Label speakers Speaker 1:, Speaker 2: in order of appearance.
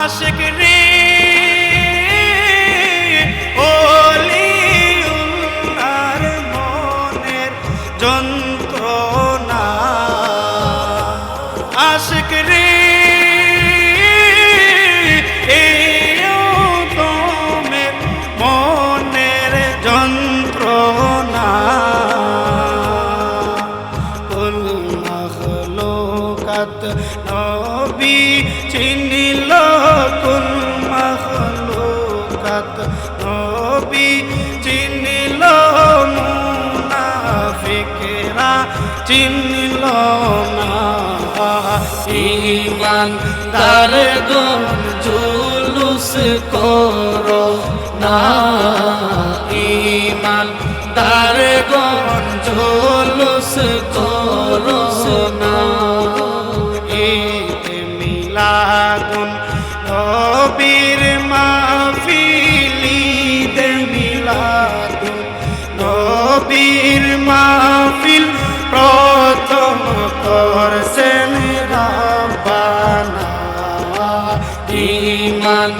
Speaker 1: আশিক রে ওলিউল্লাহর মনের যন্ত্রণা আশিক রে তোমার মনের যন্ত্রণা কুল মখলুকাত নবী চিনিল কুল মখলুকাত নবী চিনিল মুনাফিকরা চিনিল না ঈমানদার গুণ জুলুস করো না ঈমানদার গুণ জুলুস করো না ঈদ মিলাদুন নবীর মাহফিল ঈদ মিলাদুন নবীর মাহফিল প্রথম করছেন রাব্বানা ঈমান